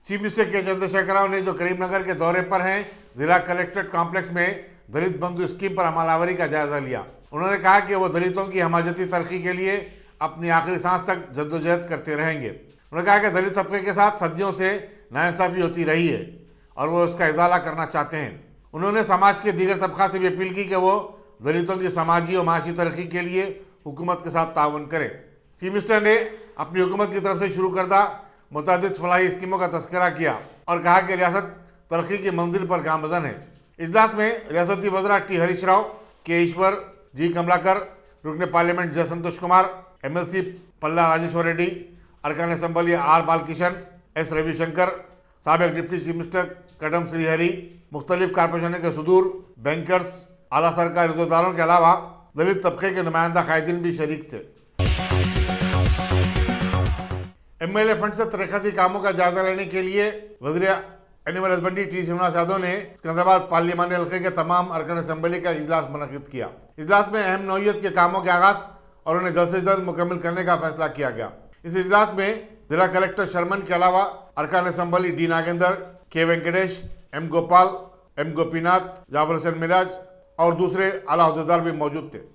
Chief minister के चंद्रशेखर राव ने जो करीमनगर के दौरे पर हैं, जिला कलेक्ट्रेट कॉम्प्लेक्स में दलित बंधु स्कीम पर अमलावरी का जायजा लिया। उन्होंने कहा कि वो दलितों की हमाजती तरक्की के लिए अपनी आखिरी सांस तक जद्दोजहद करते रहेंगे। उन्होंने कहा कि दलित तबके के साथ सदियों से नाइंसाफी होती रही है और वो उसका इजाला करना चाहते हैं। उन्होंने समाज के दीगर तबका से भी अपील की कि वो दलितों की समाजी और माशी तरक्की के लिए हुकूमत के साथ ताउन करें। चीफ मिनिस्टर ने अपनी हुकूमत की तरफ से शुरू करदा मुतअद्दिद फलाही स्कीमों का तस्करा किया और कहा कि रियासत तरक्की की मंजिल पर गामज़न है। इजलास में रियासती वज़रा टी हरीश राव, के ईश्वर, जी कमलाकर, रुकने पार्लियामेंट जय संतोष कुमार, MLC पल्ला राजेश्वर रेड्डी, अरकान assembly R Balkishan, S Ravishankar, साबिक deputy chief minister Katam Srihari, मुख्तलिफ कारपोरेशनों के सुदूर, बैंकर्स, आला सरकारी उहदेदारों के अलावा दलित तबके के नुमाइंदा कायदीन भी शरीक थे। MLA फंड से तरक्याती कामों का जायजा लेने के लिए वज़ीर animal husbandry T Srinivas Yadav ने सिकंदराबाद पार्लियामानी हल्के के तमाम अरकान असम्बली का इजलास मुनक़िद किया। इजलास में अहम नौइयत के कामों के आगाज़ और उन्हें जल्द से जल्द मुकम्मल करने का फैसला किया गया। इस इजलास में जिला कलेक्टर शर्मन के अलावा अरकान असम्बली डी नागेंद्र, के वेंकटेश, M गोपाल, M गोपीनाथ, जाफर हुसैन मिराज और दूसरे आला अहदेदार भी मौजूद थे।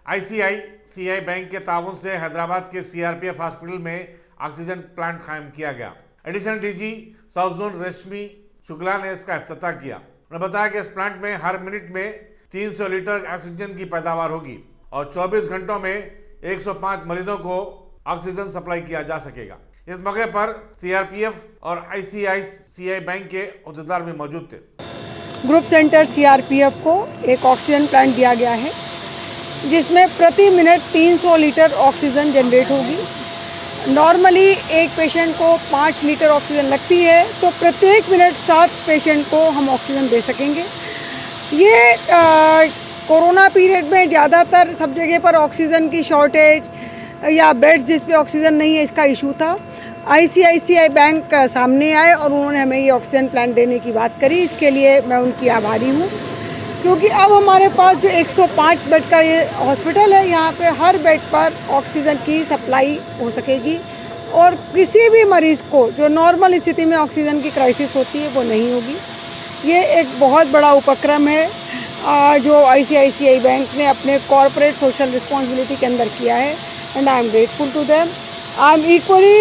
ICICI बैंक के ताउन से हैदराबाद के CRPF हॉस्पिटल में ऑक्सीजन प्लांट कायम किया गया। एडिशनल DG साउथ जोन रश्मि शुक्ला ने इसका इफ्तिताह किया। उन्होंने बताया कि इस प्लांट में हर मिनट में 300 लीटर ऑक्सीजन की पैदावार होगी और 24 घंटों में 105 मरीजों को ऑक्सीजन सप्लाई किया जा सकेगा। इस मौके पर CRPF और ICICI बैंक के अहदेदार भी मौजूद थे। ग्रुप सेंटर CRPF को एक ऑक्सीजन प्लांट दिया गया है जिसमें प्रति मिनट 300 लीटर ऑक्सीजन जनरेट होगी। नॉर्मली एक पेशेंट को 5 लीटर ऑक्सीजन लगती है, तो प्रत्येक मिनट 7 पेशेंट को हम ऑक्सीजन दे सकेंगे। ये कोरोना पीरियड में ज़्यादातर सब जगह पर ऑक्सीजन की शॉर्टेज या बेड्स जिस पे ऑक्सीजन नहीं है, इसका इशू था। ICICI बैंक सामने आए और उन्होंने हमें ये ऑक्सीजन प्लांट देने की बात करी। इसके लिए मैं उनकी आभारी हूँ, क्योंकि अब हमारे पास जो 105 बेड का ये हॉस्पिटल है, यहाँ पे हर बेड पर ऑक्सीजन की सप्लाई हो सकेगी और किसी भी मरीज़ को जो नॉर्मल स्थिति में ऑक्सीजन की क्राइसिस होती है वो नहीं होगी। ये एक बहुत बड़ा उपक्रम है जो ICICI बैंक ने अपने कॉर्पोरेट सोशल रिस्पॉन्सिबिलिटी के अंदर किया है and I am grateful to them. I am equally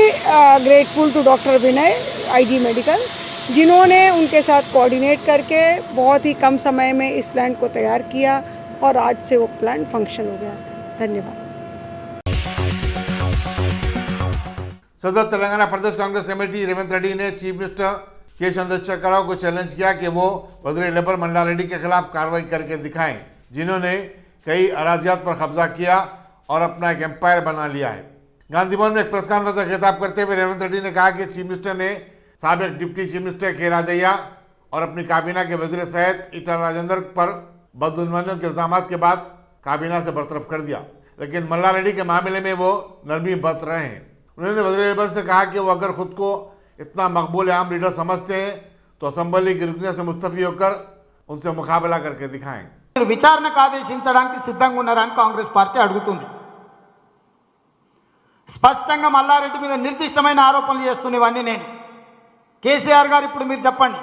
grateful to doctor Vinay IG medical, जिन्होंने उनके साथ कोऑर्डिनेट करके बहुत ही कम समय में इस प्लांट को तैयार किया और आज से वो प्लांट फंक्शन हो गया। धन्यवाद। सदर तेलंगाना प्रदेश कांग्रेस कमेटी रेवंत रेड्डी ने चीफ मिनिस्टर के चंद्रशेखर राव को चैलेंज किया कि वो वज़ीर लेबर मल्ला रेड्डी के खिलाफ कार्रवाई करके दिखाएं, जिन्होंने कई अराजियात पर कब्जा किया और अपना एक एम्पायर बना लिया है। गांधी भवन में एक प्रेस कॉन्फ्रेंस से खिताब करते हुए रेवंत रेड्डी ने कहा कि चीफ मिनिस्टर ने साबिक डिप्टी चीफ मिनिस्टर के राजैया और अपनी काबीना के वज़ीर सैयद ईटा राजेंद्र पर बदगुमानियों के इल्ज़ाम के बाद काबीना से बरतरफ कर दिया, लेकिन मल्ला रेड्डी के मामले में वो नरमी बरत रहे हैं। उन्होंने वज़ीर लेबर से कहा कि वो अगर खुद को इतना मकबूल आम लीडर समझते हैं तो असम्बली की रुकने से मुस्तफ़ी होकर उनसे मुकाबला करके दिखाएं। విచారణకు ఆదేశించడానికి సిద్ధంగా ఉన్నారని కాంగ్రెస్ పార్టీ అడుగుతుంది। స్పష్టంగా మల్లారెడ్డి మీద నిర్దిష్టమైన ఆరోపణలు చేస్తున్నవన్నీ నేను కేసీఆర్ గారు ఇప్పుడు మీరు చెప్పండి,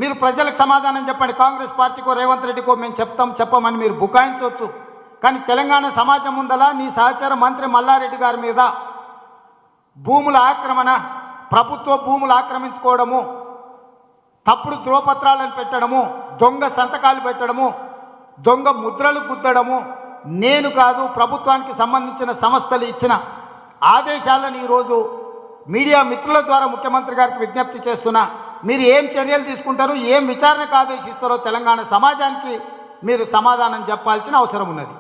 మీరు ప్రజలకు సమాధానం చెప్పండి। కాంగ్రెస్ పార్టీకో రేవంత్ రెడ్డికో మేము చెప్పమని మీరు బుకాయించవచ్చు, కానీ తెలంగాణ సమాజం ముందల నీ సహచర మంత్రి మల్లారెడ్డి గారి మీద భూముల ఆక్రమణ, ప్రభుత్వ భూములు ఆక్రమించుకోవడము, తప్పుడు ధ్రువపత్రాలను పెట్టడము, దొంగ సంతకాలు పెట్టడము, దొంగ ముద్రలు గుద్దడము నేను కాదు, ప్రభుత్వానికి సంబంధించిన సంస్థలు ఇచ్చిన ఆదేశాలను ఈరోజు మీడియా మిత్రుల ద్వారా ముఖ్యమంత్రి గారికి విజ్ఞప్తి చేస్తున్నా। మీరు ఏం చర్యలు తీసుకుంటారో, ఏం విచారణకు ఆదేశిస్తారో తెలంగాణ సమాజానికి మీరు సమాధానం చెప్పాల్సిన అవసరం ఉన్నది।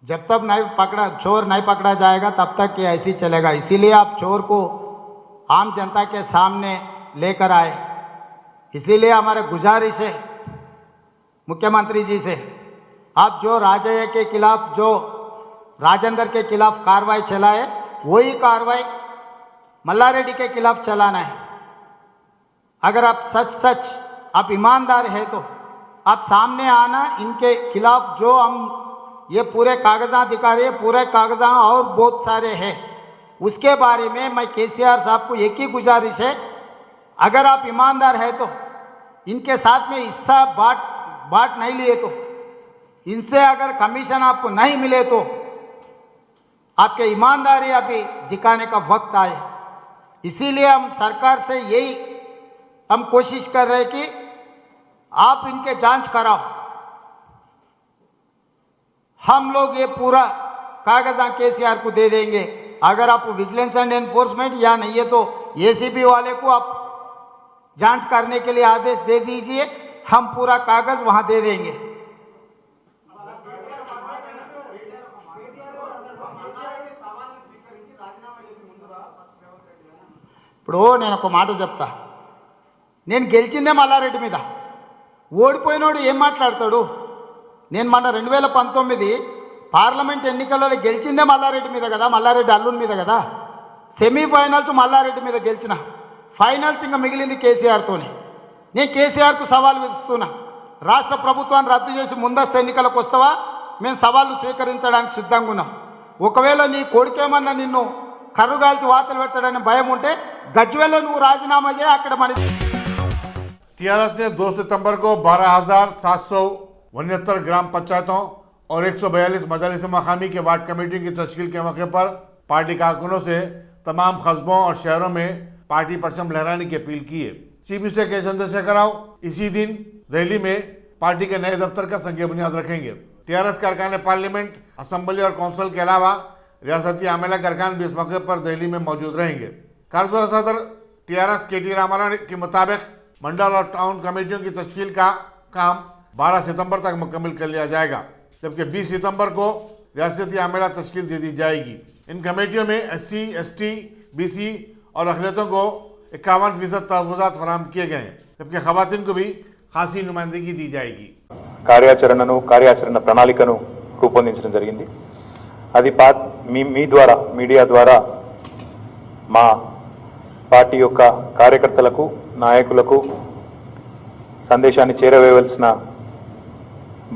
जब तक चोर नहीं पकड़ा जाएगा तब तक ये ऐसे ही चलेगा। इसीलिए आप चोर को आम जनता के सामने लेकर आए। इसीलिए हमारे गुजारिश है मुख्यमंत्री जी से, आप जो राजैया के खिलाफ, जो राजेंद्र के खिलाफ कार्रवाई चलाए, वही कार्रवाई मल्ला रेड्डी के खिलाफ चलाना है। अगर आप सच आप ईमानदार है तो आप सामने आना, इनके खिलाफ जो हम ये पूरे कागजात दिखा रहे हैं, पूरे कागजात और बहुत सारे हैं, उसके बारे में मैं केसीआर साहब को एक ही गुजारिश है, अगर आप ईमानदार है तो इनके साथ में हिस्सा बांट नहीं लिए तो, इनसे अगर कमीशन आपको नहीं मिले तो आपके ईमानदारी अभी दिखाने का वक्त आए। इसीलिए हम सरकार से यही हम कोशिश कर रहे हैं कि आप इनके जांच कराओ। हम लोग ये पूरा कागजा केसीआर को दे देंगे। अगर आप विजिलेंस एंड एनफोर्समेंट या नहीं है तो एसीबी वाले को आप जांच करने के लिए आदेश दे दीजिए, हम पूरा कागज वहां दे देंगे। ఇప్పుడు నేను ఒక మాట చెప్తా, నేను గెలిచిందే మల్లారెడ్డి మీద, ఓడిపోయినోడు ఏం మాట్లాడతాడు? నేను మన 2019 పార్లమెంట్ ఎన్నికలలో గెలిచిందే మల్లారెడ్డి మీద కదా, మల్లారెడ్డి అల్లుని మీద కదా. సెమీఫైనల్స్ మల్లారెడ్డి మీద గెలిచిన, ఫైనల్స్ ఇంకా మిగిలింది కేసీఆర్తోనే. నేను కేసీఆర్కు సవాల్ విసురుతున్నా, రాష్ట్ర ప్రభుత్వాన్ని రద్దు చేసి ముందస్తు ఎన్నికలకు వస్తావా? మేము సవాళ్ళు స్వీకరించడానికి సిద్ధంగా ఉన్నాం. ఒకవేళ నీ కొడుకేమన్నా నిన్ను కర్రుగాల్చి వాతలు పెడతాడని భయం ఉంటే గజ్వేల్లో నువ్వు రాజీనామా చేయి, అక్కడ మన टीआरएस ने 2 सितंबर को 12,769 ग्राम पंचायतों और 142 मजालिस मकामी के वार्ड कमेटी की तश्कील के मौके पर पार्टी कारकुनों से तमाम कस्बों और शहरों में पार्टी परचम लहराने की अपील की है। चीफ मिनिस्टर के चंद्रशेखर राव इसी दिन दिल्ली में पार्टी के नए दफ्तर का संज्ञा बुनियाद रखेंगे। टीआरएस के अरकान पार्लियामेंट, असेंबली और कौंसिल के अलावा रियासती आमेला के अरकान भी इस मौके पर दिल्ली में मौजूद रहेंगे। कार्यसभा सदर टीआरएस के टी रामाराव के मुताबिक मंडल और टाउन कमेटियों की तश्कील का काम 12 सितंबर तक मुकम्मल कर लिया जाएगा, जबकि 20 सितंबर को रियासती आमेला तश्कील दे दी जाएगी। इन कमेटियों में SC, ST, BC और अक़लियतों को 51% तहफ़्फ़ुज़ात फराहम किए गए हैं, जबकि ख़वातीन को भी खासी नुमाइंदगी दी जाएगी। కార్యాచరణ ప్రణాళికను రూపొందించడం జరిగింది. అది మీ ద్వారా, మీడియా ద్వారా మా పార్టీ యొక్క కార్యకర్తలకు, నాయకులకు సందేశాన్ని చేరవేయవలసిన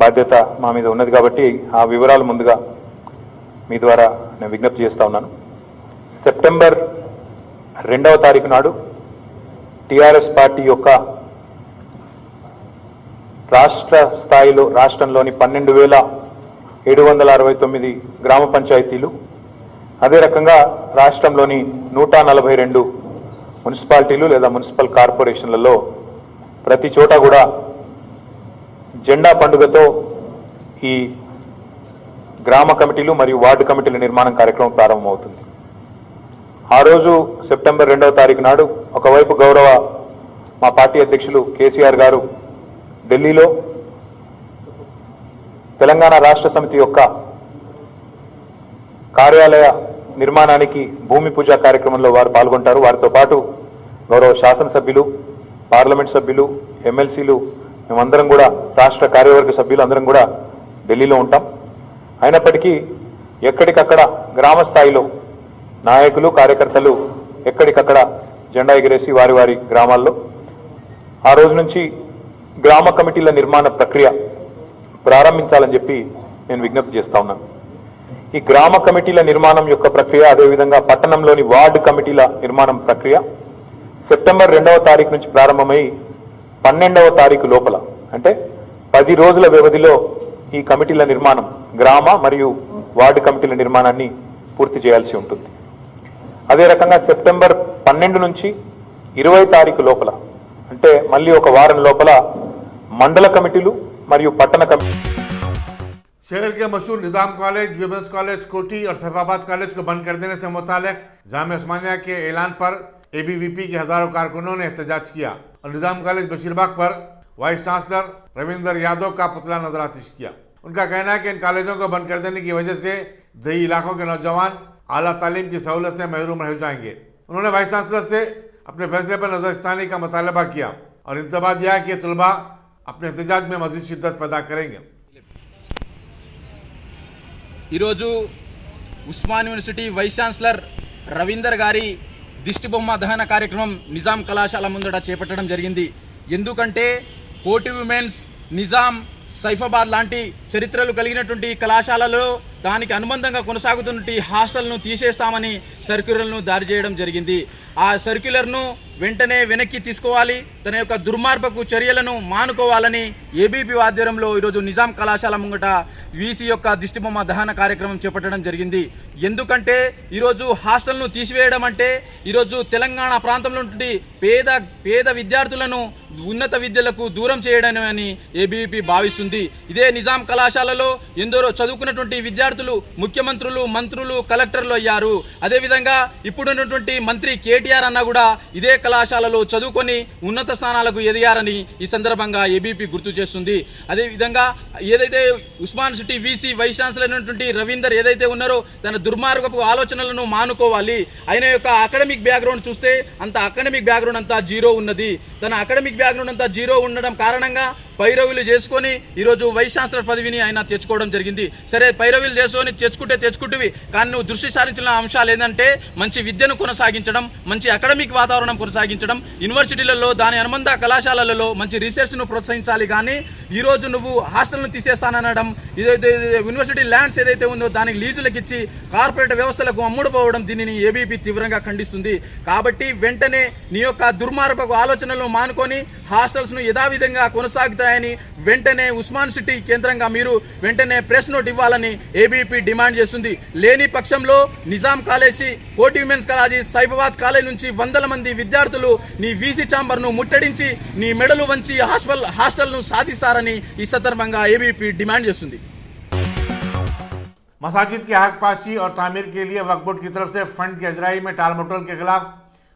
బాధ్యత మా మీద ఉన్నది కాబట్టి ఆ వివరాలు ముందుగా మీ ద్వారా నేను విజ్ఞప్తి చేస్తా ఉన్నాను. సెప్టెంబర్ 2వ తారీఖు నాడు టీఆర్ఎస్ పార్టీ యొక్క రాష్ట్ర స్థాయిలో రాష్ట్రంలోని 12,769 గ్రామ పంచాయతీలు, అదే రకంగా రాష్ట్రంలోని 142 మున్సిపాలిటీలు లేదా మున్సిపల్ కార్పొరేషన్లలో ప్రతి చోట కూడా జెండా పండుగతో ఈ గ్రామ కమిటీలు మరియు వార్డు కమిటీల నిర్మాణం కార్యక్రమం ప్రారంభమవుతుంది. ఆ రోజు సెప్టెంబర్ 2వ తారీఖు నాడు ఒకవైపు గౌరవ మా పార్టీ అధ్యక్షులు కేసీఆర్ గారు ఢిల్లీలో తెలంగాణ రాష్ట్ర సమితి యొక్క కార్యాలయ నిర్మాణానికి భూమి పూజ కార్యక్రమంలో వారు పాల్గొంటారు. వారితో పాటు గౌరవ శాసనసభ్యులు, పార్లమెంట్ సభ్యులు, ఎమ్మెల్సీలు, మేమందరం కూడా రాష్ట్ర కార్యవర్గ సభ్యులు అందరం కూడా ఢిల్లీలో ఉంటాం. అయినప్పటికీ ఎక్కడికక్కడ గ్రామ స్థాయిలో నాయకులు, కార్యకర్తలు ఎక్కడికక్కడ జెండా ఎగిరేసి వారి వారి గ్రామాల్లో ఆ రోజు నుంచి గ్రామ కమిటీల నిర్మాణ ప్రక్రియ ప్రారంభించాలని చెప్పి నేను విజ్ఞప్తి చేస్తా ఉన్నాను. ఈ గ్రామ కమిటీల నిర్మాణం యొక్క ప్రక్రియ, అదేవిధంగా పట్టణంలోని వార్డు కమిటీల నిర్మాణం ప్రక్రియ సెప్టెంబర్ 2వ తారీఖు నుంచి ప్రారంభమై 12వ తారీఖు లోపల, అంటే 10 రోజుల వ్యవధిలో ఈ కమిటీల నిర్మాణం, గ్రామ మరియు వార్డు కమిటీల నిర్మాణాన్ని పూర్తి చేయాల్సి ఉంటుంది. అదే రకంగా సెప్టెంబర్ 12 నుంచి 20 తారీఖు లోపల, అంటే మళ్ళీ ఒక వారం లోపల మండల కమిటీలు మరియు పట్టణ కమిటీ शहर के मशहूर निज़ाम कॉलेज, विमेंस कॉलेज कोठी और सैफाबाद कॉलेज को बंद कर देने से मुतालिक जामिया उस्मानिया के ऐलान पर ABVP के हजारों कारकुनों ने एहतजाज किया और निज़ाम कॉलेज बशीरबाग पर वाइस चांसलर रविंदर यादव का पुतला नजर आतिश किया। उनका कहना है कि इन कॉलेजों को बंद कर देने की वजह से दही इलाकों के नौजवान आला तालीम की सहूलत से महरूम रह जाएंगे। उन्होंने वाइस चांसलर से अपने फैसले पर नजरसानी का मुतालबा किया और इंतबाह दिया कि तलबा अपने एहतजाज में मजीद शिद्दत पैदा करेंगे। ఈరోజు Osman university vice chancellor Ravinder గారి దిష్టిబొమ్మ దహన కార్యక్రమం నిజాం కళాశాల ముందట చేపట్టడం జరిగింది. ఎందుకంటే కోటి విమెన్స్ నిజాం సైఫాబాద్ లాంటి చరిత్రలు కలిగినటువంటి కళాశాలలో దానికి అనుబంధంగా కొనసాగుతున్నటువంటి హాస్టల్ను తీసేస్తామని సర్క్యులర్ను జారీ చేయడం జరిగింది. ఆ సర్క్యులర్ను వెంటనే వెనక్కి తీసుకోవాలి, తన యొక్క దుర్మార్గపు చర్యలను మానుకోవాలని ఏబీపీ ఆధ్వర్యంలో ఈరోజు నిజాం కళాశాల ముంగట వీసీ యొక్క దిష్టిబొమ్మ దహన కార్యక్రమం చేపట్టడం జరిగింది. ఎందుకంటే ఈరోజు హాస్టల్ను తీసివేయడం అంటే ఈరోజు తెలంగాణ ప్రాంతంలో నుండి పేద విద్యార్థులను ఉన్నత విద్యలకు దూరం చేయడం అని ఏబీపీ భావిస్తుంది. ఇదే నిజాం కళాశాలలో ఎందరో చదువుకున్నటువంటి విద్యార్థులు ముఖ్యమంత్రులు, మంత్రులు, కలెక్టర్లు అయ్యారు. అదేవిధంగా ఇప్పుడున్నటువంటి మంత్రి కేటీఆర్ అన్న కూడా ఇదే కళాశాలలో చదువుకొని ఉన్నత స్థానాలకు ఎదిగారని ఈ సందర్భంగా ఏబీపీ గుర్తు చేస్తుంది. అదేవిధంగా ఏదైతే Osman city VC vice chancellor అయినటువంటి రవీందర్ ఏదైతే ఉన్నారో తన దుర్మార్గపు ఆలోచనలను మానుకోవాలి. ఆయన యొక్క అకాడమిక్ బ్యాక్గ్రౌండ్ చూస్తే అంత అకాడమిక్ బ్యాక్గ్రౌండ్ అంతా జీరో ఉన్నది. తన అకాడమిక్ బ్యాక్గ్రౌండ్ అంతా జీరో ఉండడం కారణంగా పైరవీలు చేసుకొని ఈరోజు వైస్ ఛాన్సలర్ పదవిని ఆయన తెచ్చుకోవడం జరిగింది. సరే, పైరవీలు చేసుకొని తెచ్చుకుంటేవి, కానీ నువ్వు దృష్టి సారించిన అంశాలు ఏంటంటే మంచి విద్యను కొనసాగించడం, మంచి అకాడమిక్ వాతావరణం కొనసాగించడం, యూనివర్సిటీలలో దాని అనుబంధ కళాశాలలలో మంచి రీసెర్చ్ను ప్రోత్సహించాలి. కానీ ఈరోజు నువ్వు హాస్టల్ను తీసేస్తానడం, ఇదైతే యూనివర్సిటీ ల్యాండ్స్ ఏదైతే ఉందో దానికి లీజులకు ఇచ్చి కార్పొరేట్ వ్యవస్థలకు అమ్ముడుపోవడం, దీనిని ఏబీపీ తీవ్రంగా ఖండిస్తుంది. కాబట్టి వెంటనే నీ యొక్క దుర్మార్గపు ఆలోచనలను మానుకొని హాస్టల్స్ను యథావిధంగా కొనసాగుతాయని వెంటనే ఉస్మాన్ సిటీ కేంద్రంగా మీరు వెంటనే ప్రెస్ నోట్ ఇవ్వాలని ఏబీపీ డిమాండ్ చేస్తుంది. లేని పక్షంలో నిజాం కాలేజీ, కోటి విమెన్స్ కాలేజీ, సైఫాబాద్ కాలేజీ నుంచి వందల మంది విద్యార్థులు నీ వీసీ ఛాంబర్ను ముట్టడించి నీ మెడలు వంచి హాస్టల్ను సాధిస్తారని ఈ సందర్భంగా ఏబీపీ డిమాండ్ చేస్తుంది. मसाजिद की हकपाशी और तामीर के लिए वक्फ बोर्ड की तरफ से फंड की अजराई में टालमटोल के खिलाफ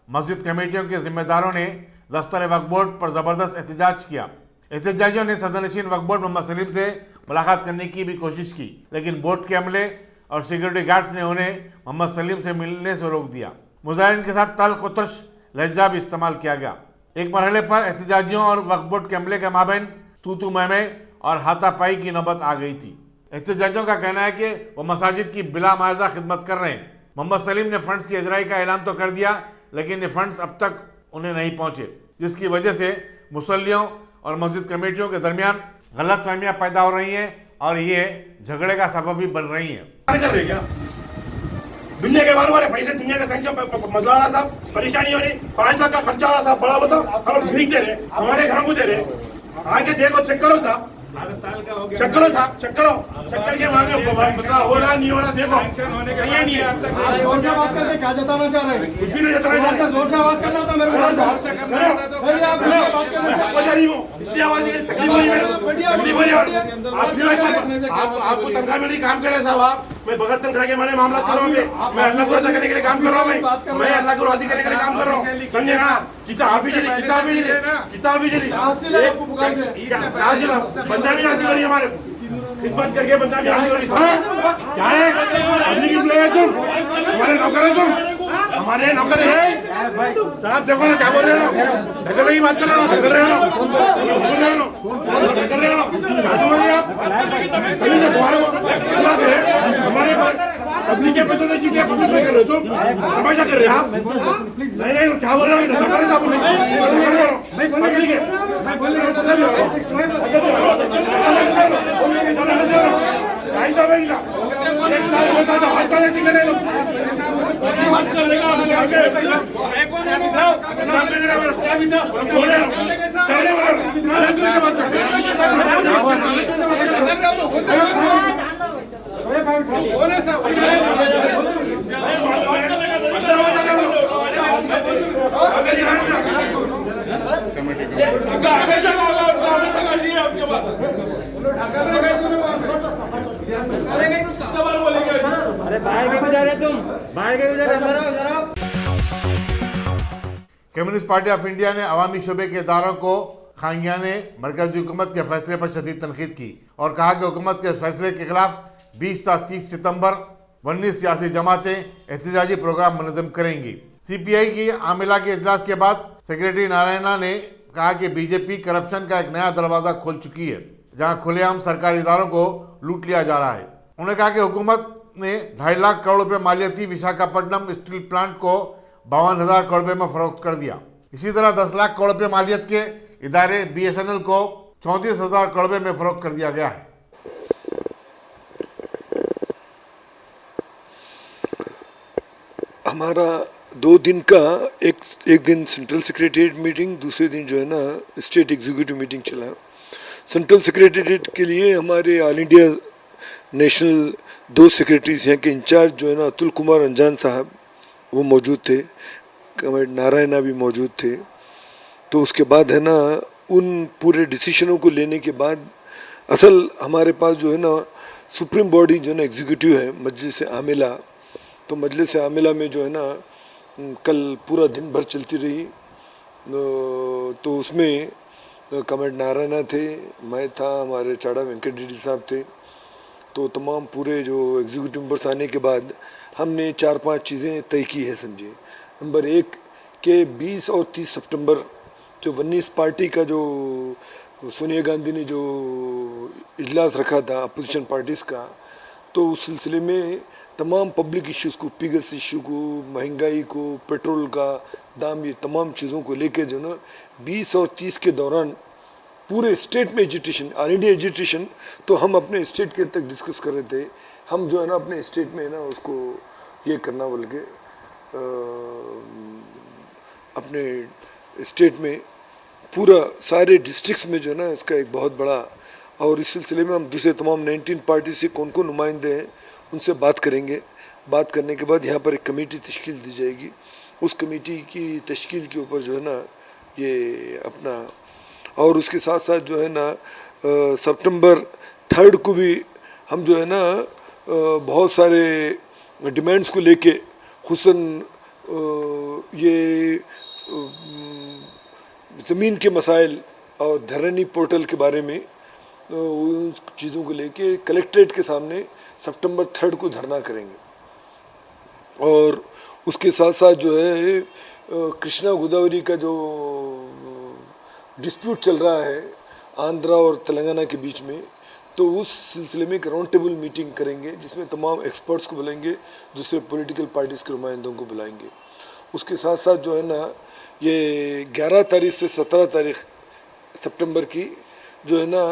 मस्जिद कमेटियों के जिम्मेदारों ने दफ्तर वक्फ बोर्ड पर ज़बरदस्त एहतजाज किया। एहतजाजियों ने सदरनशीन वक्फ बोर्ड मोहम्मद सलीम से मुलाकात करने की भी कोशिश की, लेकिन बोर्ड के अमले और सिक्योरिटी गार्ड्स ने उन्हें मोहम्मद सलीम से मिलने से रोक दिया। मुजाहिरीन के साथ तल्ख व तुर्श लहजा भी इस्तेमाल किया गया। एक मरहले पर एहतजाजियों और वक्फ बोर्ड के अमले के माबैन तू मैमे और हाथापाई की नौबत आ गई थी। एहतजाजियों का कहना है कि वो मसाजिद की बिला मुआवजा खिदमत कर रहे हैं। मोहम्मद सलीम ने फंड्स की अजराई का ऐलान तो कर दिया, लेकिन ये फंड्स अब तक उन्हें नहीं पहुंचे, जिसकी वजह से मुसल्लियों और मस्जिद कमेटियों के दरमियान गलत फहमियाँ पैदा हो रही हैं और ये झगड़े का सबब भी बन रही हैं। कर रहे क्या दुनिया के बार बार पैसे, दुनिया का सैंक्शन मजा आ रहा साहब, परेशानी हो रही, 5 लाख का खर्चा आ रहा साहब, बड़ा बताओ, हम लोग भीख दे रहे, हमारे घरों को दे रहे, आके देखो, चेक करो साहब, चेक करो साहब, चेक करो, चेक करके मांगे मसला हो रहा नहीं हो रहा, देखो सही है नहीं है। जोर से बात करके क्या जताना चाह रहे हैं? कुछ भी नहीं जताना चाह रहे, जोर से आवाज करना होता मेरे को, इसलिए आवाज नहीं, तकलीफ हो रही मेरे को, तकलीफ हो रही है। आपको तनख्वाह मिल रही, काम कर रहे साहब, आप मैं बगैर तनख्वाह के मारे मामला कर रहा हूँ, मैं अल्लाह को राजी करने के लिए काम कर रहा हूँ, मैं अल्लाह को राजी करने के लिए काम कर रहा हूँ, समझे ना? किताब भी चली बंदामी हासिल करी हमारे खिदमत करके, बंदामी हासिल करी। क्या है पब्लिक एम्प्लॉय है तुम, हमारे नौकर है तुम, हमारे नौकर है साहब। देखो ना क्या बोल रहे हो, ढकल की बात कर रहे हो, ढकल रहे हो, क्या समझ रहे आप? सही से तुम्हारे को हमारे पास पब्लिक के पैसे से जीते, पब्लिक कर रहे हो तुम, तमाशा कर रहे हो आप। नहीं क्या बोल रहे हो, ढकल साहब एक साल 2 साल 8 साल ऐसे कर रहे लोग, अरे बाहर के गुजर रहे तुम, बाहर के गुजर अंदर आओ जरा। कम्युनिस्ट पार्टी ऑफ इंडिया ने अवामी शोबे के इदारों को खांगिया ने मरकजी हुकूमत के फैसले पर शदीद तनकीद की और कहा कि हुकूमत के फैसले के खिलाफ 20 से 30 सितंबर 19 सियासी जमातें एहतजाजी प्रोग्राम मुनज़्ज़म करेंगी। CPI की आमिला के इजलास के बाद सेक्रेटरी नारायणा ने कहा कि बीजेपी करप्शन का एक नया दरवाज़ा खोल चुकी है, जहां खुलेआम सरकारी इदारों को लूट लिया जा रहा है। उन्होंने कहा कि हुकूमत ने 2.5 लाख करोड़ रुपये मालियती विशाखापट्टनम स्टील प्लांट को 52,000 करोड़ रुपये में फरोख्त कर दिया। इसी तरह 10 लाख करोड़ रुपये मालियत के इदारे BSNL को 34,000 कड़वे में फरोख्त कर दिया गया है। हमारा 2 दिन का एक दिन सेंट्रल सेक्रेटेरिएट मीटिंग, दूसरे दिन जो है ना स्टेट एग्जीक्यूटिव मीटिंग चला। सेंट्रल सेक्रेटेरिएट के लिए हमारे ऑल इंडिया नेशनल 2 सेक्रेटरीज यहाँ के इंचार्ज जो है ना अतुल कुमार अंजान साहब वो मौजूद थे, कमरेड नारायणा भी मौजूद थे। तो उसके बाद है ना उन पूरे डिसीजनों को लेने के बाद असल हमारे पास जो है ना सुप्रीम बॉडी जो है ना एग्जीक्यूटिव है मजलिस आमिला। तो मजलिस आमिला में जो है ना कल पूरा दिन भर चलती रही। तो उसमें कमरेड नारायणा थे, मैं था, हमारे चाड़ा वेंकट रेड्डी साहब थे। तो तमाम पूरे जो एग्जीक्यूटिव मेंबर्स आने के बाद हमने 4-5 चीज़ें तय की है समझिए। नंबर 1 के 20 और 30 सितंबर जो 19 पार्टी का जो सोनिया गांधी ने जो इजलास रखा था अपोजिशन पार्टीज़ का, तो उस सिलसिले में तमाम पब्लिक इश्यूज़ को, पिगस इशू को, महंगाई को, पेट्रोल का दाम, ये तमाम चीज़ों को लेके जो ना 20 और 30 के दौरान पूरे स्टेट में एजुटेशन, ऑल इंडिया एजुटेशन, तो हम अपने स्टेट के तक डिस्कस कर रहे थे। हम जो है ना अपने स्टेट में ना उसको ये करना बोल के अपने स्टेट में पूरा सारे डिस्ट्रिक्ट्स में जो है ना इसका एक बहुत बड़ा, और इस सिलसिले में हम दूसरे तमाम 19 पार्टी से कौन कौन नुमाइंदे हैं उनसे बात करेंगे। बात करने के बाद यहाँ पर एक कमेटी तश्कील दी जाएगी। उस कमेटी की तश्कील के ऊपर जो है ना ये अपना, और उसके साथ साथ जो है ना सितंबर 3 को भी हम जो है ना बहुत सारे डिमांड्स को लेके खुसन ये ज़मीन के मसाइल और धरनी पोर्टल के बारे में उन चीज़ों को लेके कलेक्ट्रेट के सामने सितंबर 3 को धरना करेंगे। और उसके साथ साथ जो है कृष्णा गोदावरी का जो डिस्प्यूट चल रहा है आंध्रा और तेलंगाना के बीच में, तो उस सिलसिले में एक राउंड टेबल मीटिंग करेंगे जिसमें तमाम एक्सपर्ट्स को बुलाएंगे, दूसरे पॉलिटिकल पार्टीज़ के नुमाइंदों को बुलाएंगे। उसके साथ साथ जो है ना ये 11 तारीख से 17 तारीख सितंबर की जो है ना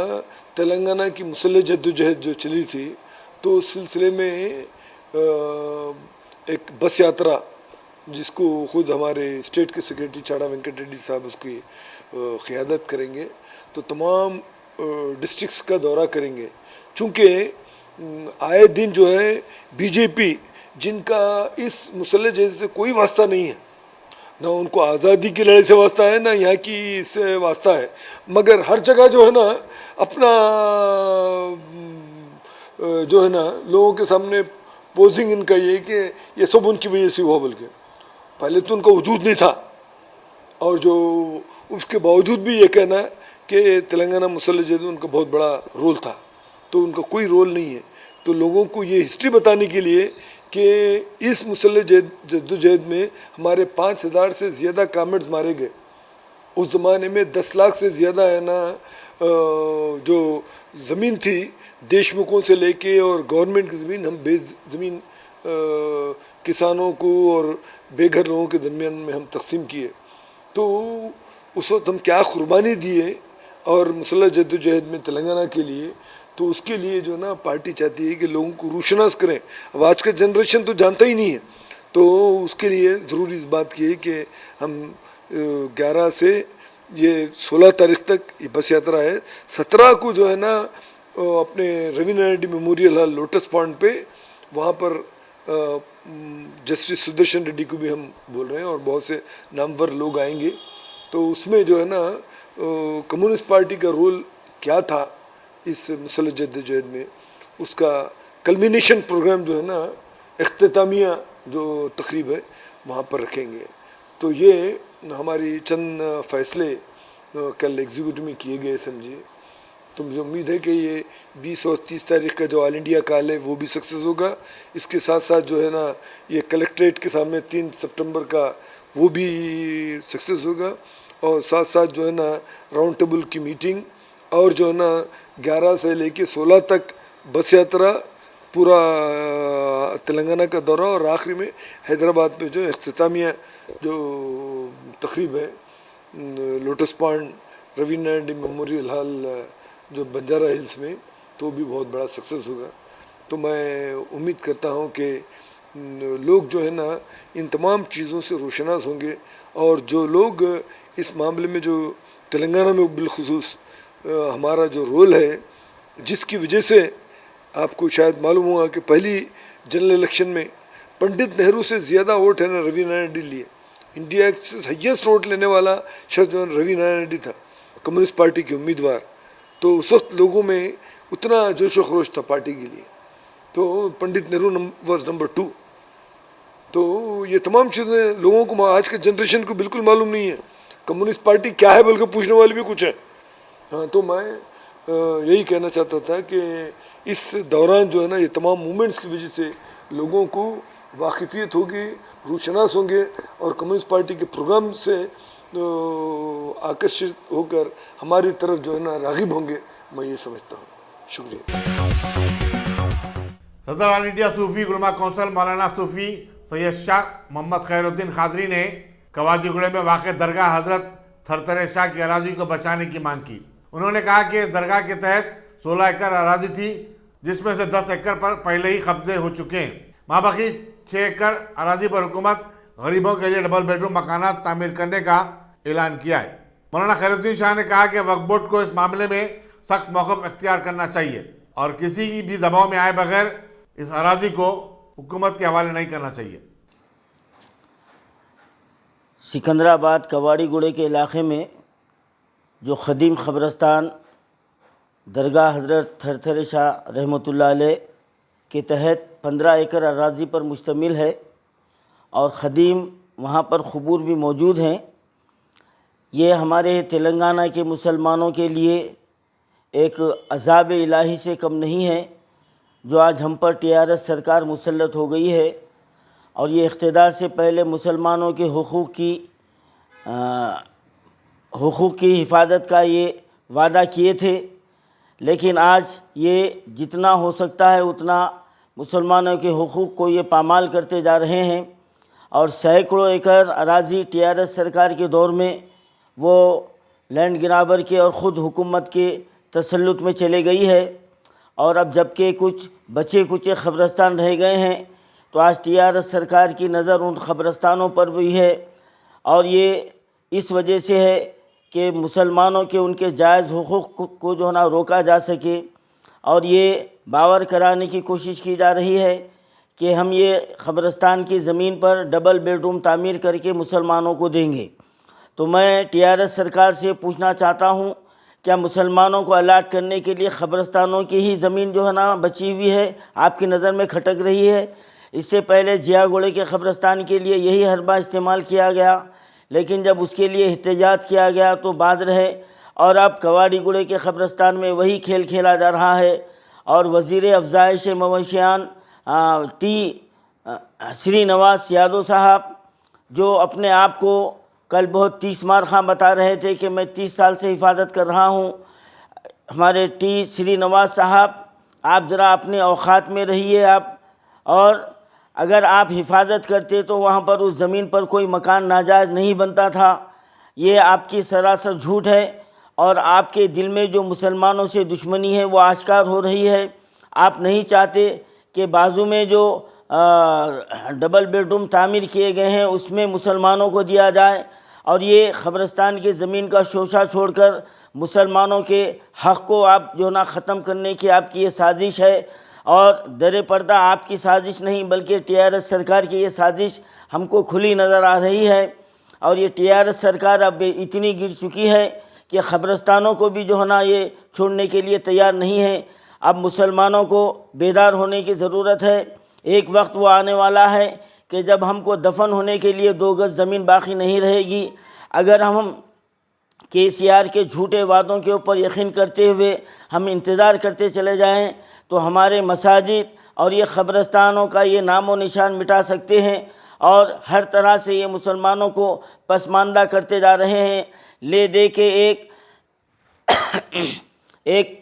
तेलंगाना की मुसल्लह जद्दोजहद जो चली थी, तो उस सिलसिले में एक बस यात्रा जिसको ख़ुद हमारे स्टेट के सेक्रेटरी चाड़ा वेंकट रेड्डी साहब उसकी क़ियादत करेंगे। तो तमाम डिस्ट्रिक्ट्स का दौरा करेंगे, चूँकि आए दिन जो है बीजेपी जिनका इस मुसल्लह जहद से कोई वास्ता नहीं है, ना उनको आज़ादी की लड़ाई से वास्ता है ना यहाँ की इससे वास्ता है, मगर हर जगह जो है ना अपना जो है ना लोगों के सामने पोजिंग इनका ये कि ये सब उनकी वजह से हुआ, बल्कि पहले तो उनका वजूद नहीं था। और जो उसके बावजूद भी ये कहना कि तेलंगाना मुसल्लह जहद में उनका बहुत बड़ा रोल था, तो उनका कोई रोल नहीं है। तो लोगों को ये हिस्ट्री बताने के लिए कि इस मुसल्लह जद्दोजहद में हमारे 5,000 से ज़्यादा कामेड्स मारे गए। उस ज़माने में 10 लाख से ज़्यादा है ना जो ज़मीन थी देशमुखों से लेके और गवर्नमेंट की ज़मीन हम ज़मीन किसानों को और बेघर लोगों के दरमियान में हम तकसीम किए। तो उस वक्त हम क्या कुर्बानी दिए और मुसल्लह जद्दोजहद में तेलंगाना के लिए, तो उसके लिए जो ना पार्टी चाहती है कि लोगों को रोशनास करें। अब आज का जनरेशन तो जानता ही नहीं है, तो उसके लिए ज़रूरी इस बात की है कि हम 11 से ये 16 तारीख तक ये बस यात्रा है। 17 को जो है ना अपने Raveena Reddy memorial hall lotus pond पे वहाँ पर जस्टिस सुदर्शन रेड्डी को भी हम बोल रहे हैं और बहुत से नामवर लोग आएंगे। तो उसमें जो है ना कम्युनिस्ट पार्टी का रोल क्या था इस मुसल्लह जद्दोजहद में, उसका कल्मिनेशन प्रोग्राम जो है ना इख्तितामिया जो तकरीब है वहाँ पर रखेंगे। तो ये हमारी चंद फ़ैसले कल एग्जीक्यूटिव में किए गए समझिए। तो मुझे उम्मीद है कि ये 20 और 30 तारीख का जो ऑल इंडिया कॉल है वो भी सक्सेस होगा। इसके साथ साथ जो है ना ये कलेक्ट्रेट के सामने 3 सितंबर का वो भी सक्सेस होगा। और साथ साथ जो है ना राउंड टेबल की मीटिंग और जो है ना 11 से लेके 16 तक बस यात्रा, पूरा तेलंगाना का दौरा और आखिरी में हैदराबाद में जो इख्तितामिया जो तकरीब है lotus pond Ravi Narayan Reddy memorial hall जो बंजारा हिल्स में, तो भी बहुत बड़ा सक्सेस होगा। तो मैं उम्मीद करता हूँ कि लोग जो है ना इन तमाम चीज़ों से रोशनास होंगे, और जो लोग इस मामले में जो तेलंगाना में बिलखुसूस हमारा जो रोल है, जिसकी वजह से आपको शायद मालूम होगा कि पहली जनरल इलेक्शन में पंडित नेहरू से ज़्यादा वोट है ना रवि नारायण रेड्डी लिए। इंडिया से हाईएस्ट वोट लेने वाला शख्स जो रवि नारायण रेड्डी था, कम्युनिस्ट पार्टी के उम्मीदवार। तो उस वक्त लोगों में उतना जोश व खरोश था पार्टी के लिए, तो पंडित नेहरू वॉज नंबर 2। तो ये तमाम चीज़ें लोगों को, आज के जनरेशन को बिल्कुल मालूम नहीं है कम्युनिस्ट पार्टी क्या है, बल्कि पूछने वाले भी कुछ है। हाँ, तो मैं यही कहना चाहता था कि इस दौरान जो है ना ये तमाम मूवमेंट्स की वजह से लोगों को वाकिफियत होगी, रोशनास होंगे, और कम्युनिस्ट पार्टी के प्रोग्राम से आकर्षित होकर हमारी तरफ जो है ना राग़िब होंगे, मैं ये समझता हूँ। शुक्रिया। सदर ऑल इंडिया सूफी उलमा कौंसिल मौलाना सूफी सैयद शाह मोहम्मद खैरुद्दीन खादरी ने कवाजीगुड़े में वाक़ दरगाह हज़रत थरथरे शाह की अराजी को बचाने की मांग की। उन्होंने कहा कि इस दरगाह के तहत 16 एकड़ अराजी थी, जिसमें से 10 एकड़ पर पहले ही कब्जे हो चुके हैं। माबाकी 6 एकड़ अराजी पर हुकूमत गरीबों के लिए डबल बेडरूम मकानात तामीर करने का ऐलान किया है। मौलाना खैरुद्दीन शाह ने कहा कि वक्फ बोर्ड को इस मामले में सख्त मौक़िफ़ इख्तियार करना चाहिए और किसी की भी दबाव में आए बगैर इस अराजी को हुकूमत के हवाले नहीं करना चाहिए। सिकंदराबाद कवाड़ीगुड़े के इलाके में जो ख़दीम ख़बरस्तान दरगाह हज़रत थरथरे शाह रहमतुल्लाह अलैह के तहत 15 एकड़ अराज़ी पर मुश्तमिल है और ख़दीम वहाँ पर ख़ुबूर भी मौजूद हैं। ये हमारे तेलंगाना के मुसलमानों के लिए एक अज़ाब इलाही से कम नहीं है, जो आज हम पर टीआरएस सरकार मुसल्लत हो गई है। और ये इक़्तिदार से पहले मुसलमानों के हुकूक़ की हिफाजत का ये वादा किए थे, लेकिन आज ये जितना हो सकता है उतना मुसलमानों के हुकूक़ को ये पामाल करते जा रहे हैं। और सैकड़ों एकड़ अराज़ी टीआरएस सरकार के दौर में वो लैंड ग्राबर के और ख़ुद हुकूमत के तसल्लुत में चले गई है। और अब जबकि कुछ बचे कुचे ख़बरस्तान रह गए हैं, तो आज टीआरएस सरकार की नज़र उन ख़बरस्तानों पर भी है। और ये इस वजह से है कि मुसलमानों के उनके जायज़ हुकूक़ को जो है ना रोका जा सके। और ये बावर कराने की कोशिश की जा रही है कि हम ये ख़बरस्तान की ज़मीन पर डबल बेडरूम तामीर करके मुसलमानों को देंगे। तो मैं टीआरएस सरकार से पूछना चाहता हूँ, क्या मुसलमानों को अलाट करने के लिए ख़बरस्तानों की ही ज़मीन जो है ना बची हुई है, आपकी नज़र में खटक रही है? इससे पहले जियागुड़े के ख़बरस्तान के लिए यही हरबा इस्तेमाल किया गया, लेकिन जब उसके लिए एहतजाज किया गया तो बाद रहे। और अब कवाड़ीगुड़े के ख़बरस्तान में वही खेल खेला जा रहा है। और वज़ीर अफ़ज़ाइश मवेशियान श्री नवाज़ यादव साहब, जो अपने आप को कल बहुत 30 मार खां बता रहे थे कि मैं 30 साल से हिफाजत कर रहा हूँ, हमारे श्री नवाज़ साहब, आप ज़रा अपने औकात में रहिए आप। और अगर आप हिफाजत करते तो वहाँ पर उस ज़मीन पर कोई मकान नाजायज़ नहीं बनता था। ये आपकी सरासर झूठ है और आपके दिल में जो मुसलमानों से दुश्मनी है वो आश्कार हो रही है। आप नहीं चाहते कि बाजू में जो डबल बेडरूम तामीर किए गए हैं उसमें मुसलमानों को दिया जाए, और ये ख़बरस्तान की ज़मीन का शोशा छोड़कर मुसलमानों के हक़ को आप जो ना ख़त्म करने की आपकी ये साजिश है। और दरे पर्दा आपकी साजिश नहीं बल्कि टीआरएस सरकार की ये साजिश हमको खुली नज़र आ रही है। और ये टीआरएस सरकार अब इतनी गिर चुकी है कि ख़बरस्तानों को भी जो है ना ये छोड़ने के लिए तैयार नहीं है। अब मुसलमानों को बेदार होने की ज़रूरत है। एक वक्त वो आने वाला है कि जब हमको दफन होने के लिए 2 गज़ ज़मीन बाकी नहीं रहेगी। अगर हम केसीआर के झूठे वादों के ऊपर यकीन करते हुए हम इंतज़ार करते चले जाएं तो हमारे मसाजिद और ये ख़बरस्तानों का ये नामो निशान मिटा सकते हैं और हर तरह से ये मुसलमानों को पसमानदा करते जा रहे हैं। ले दे के एक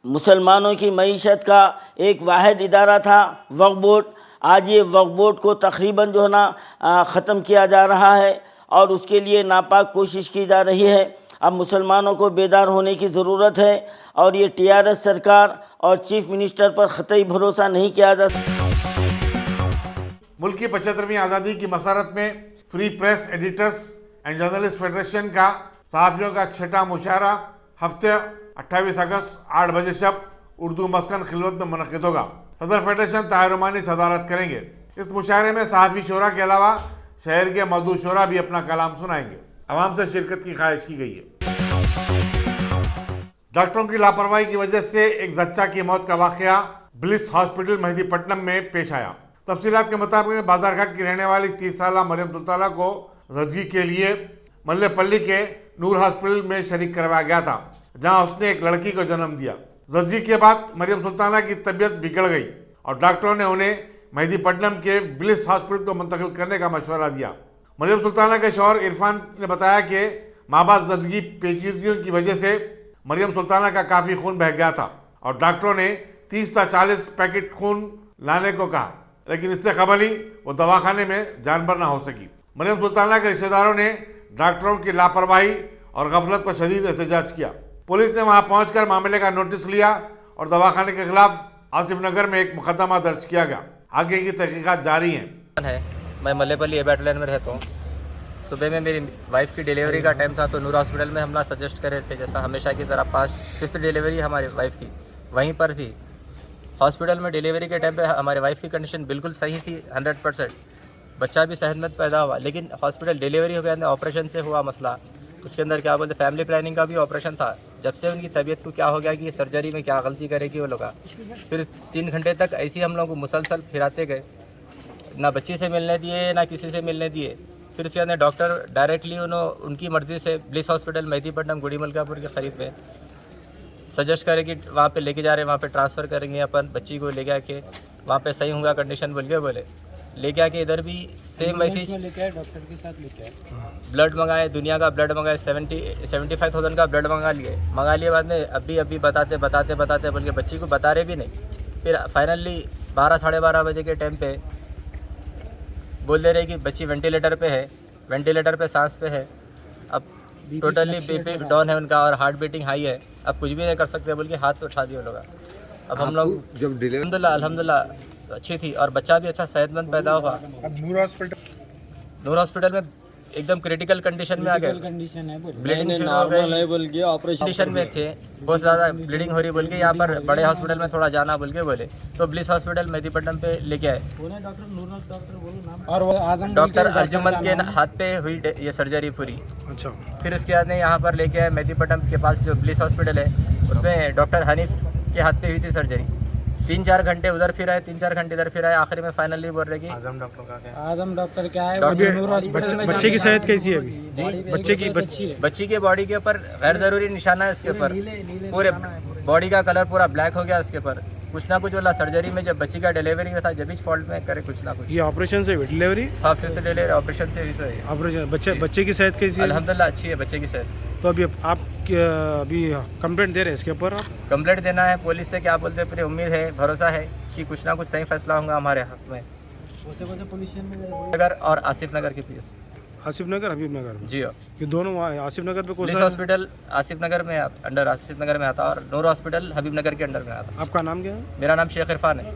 मुसलमानों की मईशत का एक वाहिद इदारा था वक्फ बोर्ड। आज ये वक्फ बोर्ड को तकरीबन जो है ना ख़त्म किया जा रहा है और उसके लिए नापाक कोशिश की जा रही है। अब मुसलमानों को बेदार होने की ज़रूरत है और ये टीआरएस सरकार और चीफ मिनिस्टर पर ख़तई भरोसा नहीं किया जा सकता। मुल्क की 75वीं आज़ादी की मसरत में free press editors and journalist federation का सहाफ़ियों का छठा मुशायरा हफ्ते 28 अगस्त 8 बजे शब उर्दू मस्कन खिलवत में मुनक़िद होगा। सदर फेडरेशन ताहिर रुमानी सदारत करेंगे। इस मुशायरे में सहाफ़ी शोरा के अलावा शहर के मदू शोरा भी अपना कलाम सुनाएंगे। आवाम से शिरकत की ख्वाहिश की गई है। डॉक्टरों की लापरवाही की वजह से एक जच्चा की मौत का वाक़या ब्लिस हॉस्पिटल मेहदीपट्टनम में पेश आया। तफसीलात के मुताबिक बाजारघाट की रहने वाली 30 साला मरियम सुल्ताना को जच्ची के लिए मल्लेपल्ली के नूर हॉस्पिटल में शरीक करवाया गया था, जहां उसने एक लड़की को जन्म दिया। जच्ची के बाद मरियम सुल्ताना की तबीयत बिगड़ गई और डॉक्टरों ने उन्हें मेहदीपट्टनम के ब्लिस हॉस्पिटल को मुंतकिल करने का मशवरा दिया। मरियम सुल्ताना के शौहर इरफान ने बताया कि माबाज जच्ची पेचीदगियों की वजह से मरियम सुल्ताना का काफ़ी खून बह गया था और डॉक्टरों ने 30 से 40 पैकेट खून लाने को कहा, लेकिन इससे कबल ही वो दवाखाने में जानबर ना हो सकी। मरियम सुल्ताना के रिश्तेदारों ने डॉक्टरों की लापरवाही और गफलत पर शदीद एहतजाज किया। पुलिस ने वहां पहुंचकर मामले का नोटिस लिया और दवाखाने के खिलाफ आसिफ नगर में एक मुकदमा दर्ज किया गया। आगे की तहकीकात जारी हैं। मैं मल्लेपल्ली ए बैटलियन में रहता हूँ। सुबह में मेरी वाइफ की डिलीवरी का टाइम था, तो नूर हॉस्पिटल में हमला सजेस्ट कर रहे थे, जैसा हमेशा की तरह 5th डिलीवरी हमारी वाइफ की वहीं पर थी। हॉस्पिटल में डिलीवरी के टाइम पे हमारे वाइफ की कंडीशन बिल्कुल सही थी 100%, बच्चा भी सेहतमंद पैदा हुआ। लेकिन हॉस्पिटल डिलीवरी हो गया, ऑपरेशन से हुआ मसला। उसके अंदर क्या बोलते फैमिली प्लानिंग का भी ऑपरेशन था। जब से उनकी तबीयत को क्या हो गया कि सर्जरी में क्या गलती करेगी वो लोग, फिर 3 घंटे तक ऐसे ही हम लोग को मुसलसल फिराते गए, ना बच्ची से मिलने दिए ना किसी से मिलने दिए। फिर उसके अंदर डॉक्टर डायरेक्टली उनकी मर्ज़ी से ब्लिस हॉस्पिटल मेहदीपट्टनम गुड़ी मलकापुर के करीब में सजेस्ट करे कि वहाँ पे लेके जा रहे हैं, वहाँ पे ट्रांसफ़र करेंगे अपन बच्ची को लेके आके, वहाँ पे सही होगा कंडीशन बोले लेके आके इधर भी सेम वैसे लेके आए, डॉक्टर के साथ लेके आए, ब्लड मंगाए, दुनिया का ब्लड मंगाए, 75,000 का ब्लड मंगा लिए बाद में अभी बताते बोल के बच्ची को बता रहे भी नहीं। फिर फाइनली 12 साढ़े 12 बजे के टाइम पे बोल दे रहे कि बच्ची वेंटिलेटर पे सांस पे है। अब टोटली बीपी डाउन है उनका और हार्ट बीटिंग हाई है, अब कुछ भी नहीं कर सकते बोल के हाथ तो उठा दिए लोग। अब हम लोग जब डिलीवरी अल्हम्दुलिल्लाह अच्छी थी और बच्चा भी अच्छा सेहतमंद पैदा हुआ। अब नूर हॉस्पिटल में एकदम क्रिटिकल कंडीशन में आ गए, ब्लीडिंग शुरू हो गई बोल के, ऑपरेशन कंडीशन में थे, बहुत ज़्यादा ब्लीडिंग हो रही बोल के यहाँ पर बड़े हॉस्पिटल में थोड़ा जाना बोल के बोले, तो ब्लिस हॉस्पिटल मेहदीपट्टनम पे लेके आए और डॉक्टर अर्जुमंद के हाथ पे हुई ये सर्जरी पूरी। अच्छा, फिर उसके बाद में यहाँ पर लेके आए मेहदीपट्टनम के पास जो ब्लिस हॉस्पिटल है, उसमें डॉक्टर हनीफ के हाथ पे हुई थी सर्जरी। 3-4 घंटे उधर फिर आए, 3-4 घंटे इधर फिर आए, आखिर में फाइनली बोल रहे कि आजम डॉक्टर क्या है। बच्चे की सेहत कैसी है अभी? जी, बच्ची के बॉडी के ऊपर गैर जरूरी निशाना है, इसके ऊपर पूरे बॉडी का कलर पूरा ब्लैक हो गया। इसके ऊपर कुछ ना कुछ वाला सर्जरी में जब बच्ची का डिलीवरी था जब भी फॉल्ट में करे कुछ ना कुछ। ये ऑपरेशन से हुई डिलीवरी? हाँ, 5th डिलीवरी ऑपरेशन से हुई। ऑपरेशन बच्चे की सेहत कैसी है? अल्हम्दुलिल्लाह अच्छी है बच्चे की सेहत। तो अभी आप अभी कंप्लेंट दे रहे हैं इसके ऊपर? आप कंप्लेंट देना है पुलिस से, क्या बोलते हैं, पूरी उम्मीद है, भरोसा है कि कुछ ना कुछ सही फैसला होगा हमारे हक में। नगर और आसिफ नगर के पीएस, आसिफ नगर हबीब नगर जी हाँ, ये दोनों वहाँ आसिफ नगर पे कौन पुलिस सा हॉस्पिटल आसिफ नगर में अंडर आसिफ नगर में आता और नूर हॉस्पिटल हबीब नगर के अंडर में आता। आपका नाम क्या है? मेरा नाम शेख इरफान है।